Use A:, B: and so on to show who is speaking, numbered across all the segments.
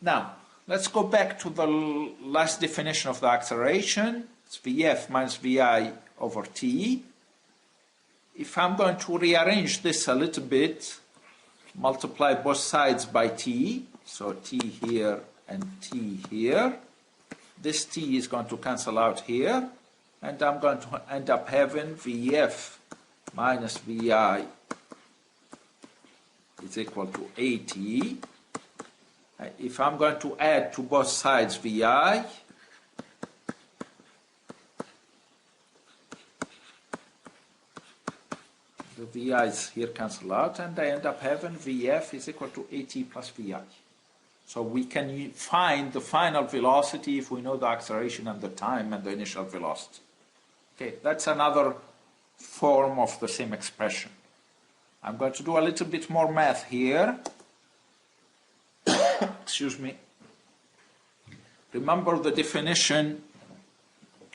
A: Now, let's go back to the last definition of the acceleration. It's Vf minus Vi over t. If I'm going to rearrange this a little bit, multiply both sides by t, so t here and t here. This t is going to cancel out here, and I'm going to end up having Vf minus Vi is equal to At. If I'm going to add to both sides Vi, the Vi's here cancel out, and I end up having Vf is equal to At plus Vi. So we can find the final velocity if we know the acceleration and the time and the initial velocity. Okay, that's another form of the same expression. I'm going to do a little bit more math here. Excuse me. Remember the definition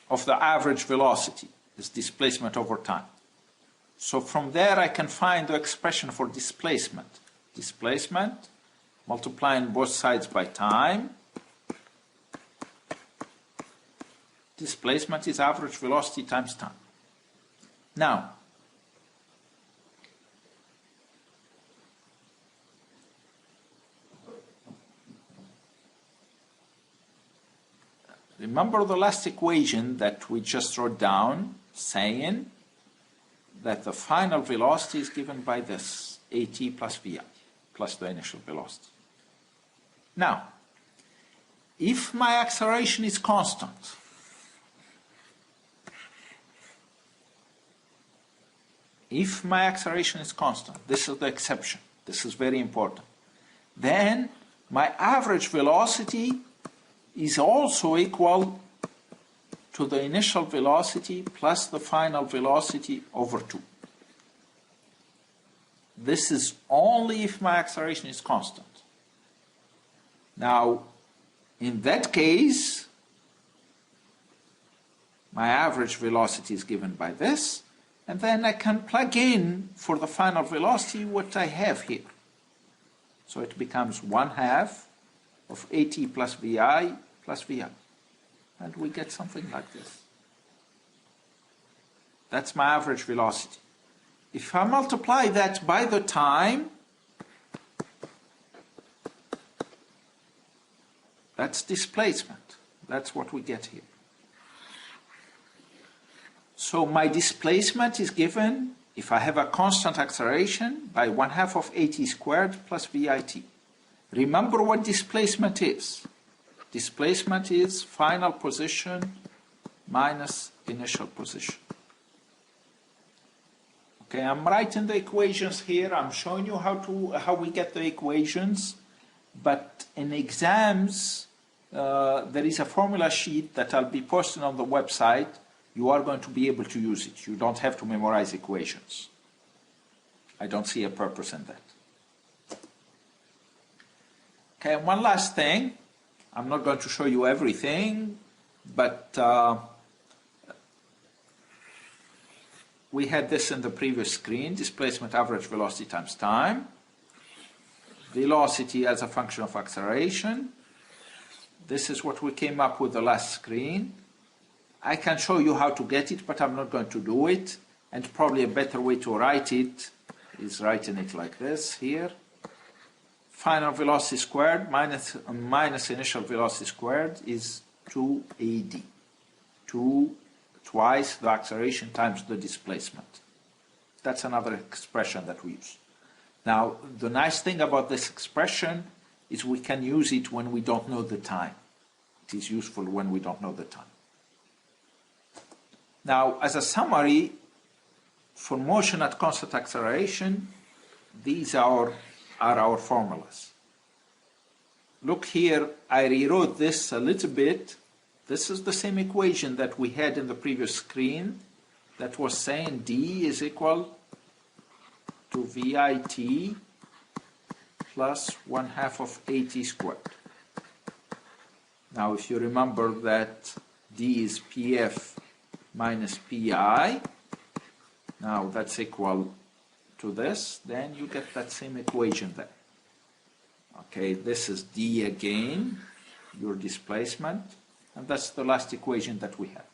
A: of the average velocity is displacement over time. So from there I can find the expression for displacement. Displacement, multiplying both sides by time. Displacement is average velocity times time. Now, remember the last equation that we just wrote down, saying that the final velocity is given by this, At plus Vi, plus the initial velocity. Now, if my acceleration is constant, this is the exception, this is very important, then my average velocity is also equal to the initial velocity plus the final velocity over 2. This is only if my acceleration is constant. Now, in that case, my average velocity is given by this, and then I can plug in for the final velocity what I have here. So it becomes 1/2 of At plus Vi plus Vi. And we get something like this. That's my average velocity. If I multiply that by the time, that's displacement. That's what we get here. So my displacement is given, if I have a constant acceleration, by 1/2 of At squared plus Vit. Remember what displacement is. Displacement is final position minus initial position. Okay, I'm writing the equations here. I'm showing you how we get the equations. But in exams, there is a formula sheet that I'll be posting on the website. You are going to be able to use it. You don't have to memorize equations. I don't see a purpose in that. Okay, one last thing. I'm not going to show you everything, but we had this in the previous screen, displacement average velocity times time, velocity as a function of acceleration. This is what we came up with the last screen. I can show you how to get it, but I'm not going to do it, and probably a better way to write it is writing it like this here. Final velocity squared minus initial velocity squared is 2AD. Twice the acceleration times the displacement. That's another expression that we use. Now, the nice thing about this expression is we can use it when we don't know the time. It is useful when we don't know the time. Now, as a summary, for motion at constant acceleration, these are our formulas. Look here, I rewrote this a little bit. This is the same equation that we had in the previous screen that was saying d is equal to Vit plus 1/2 of At squared. Now, if you remember that d is Pf minus Pi, now that's equal to this, then you get that same equation there. Okay, this is d again, your displacement, and that's the last equation that we have.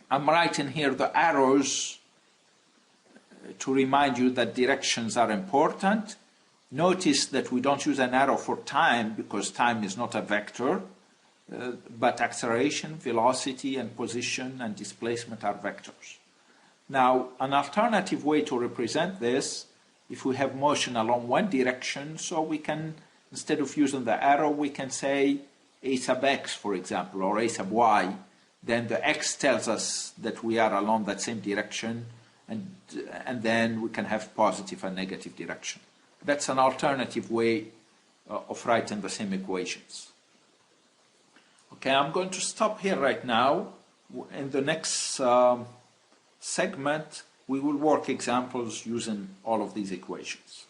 A: I'm writing here the arrows to remind you that directions are important. Notice that we don't use an arrow for time because time is not a vector, but acceleration, velocity, and position and displacement are vectors. Now, an alternative way to represent this, if we have motion along one direction, so we can, instead of using the arrow, we can say a sub x, for example, or a sub y. Then the x tells us that we are along that same direction, and then we can have positive and negative direction. That's an alternative way of writing the same equations. Okay, I'm going to stop here right now. In the next segment, we will work examples using all of these equations.